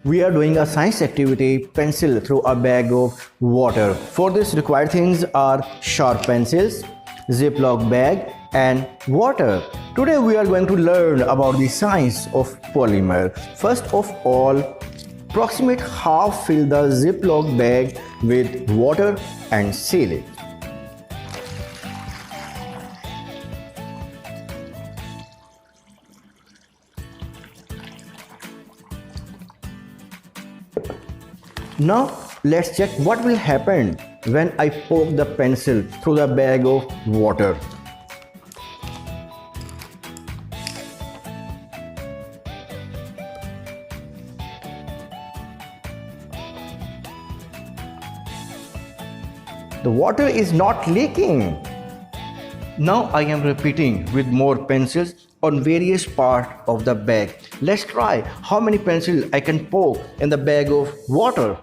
We are doing a science activity, pencil through a bag of water. For this required things are sharp pencils, ziploc bag and water. Today we are going to learn about the science of polymer. First of all, approximate half fill the ziploc bag with water and seal it. Now let's check what will happen when I poke the pencil through the bag of water. The water is not leaking. Now I am repeating with more pencils on various parts of the bag. Let's try how many pencils I can poke in the bag of water.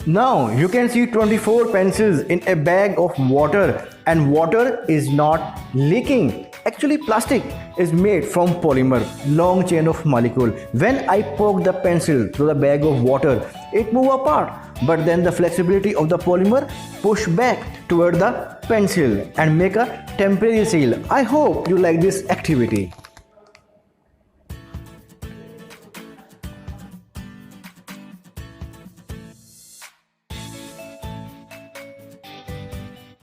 Now you can see 24 pencils in a bag of water and water is not leaking. Actually plastic is made from polymer, long chain of molecule. When I poke the pencil through the bag of water, it move apart. But then the flexibility of the polymer push back toward the pencil and make a temporary seal. I hope you like this activity.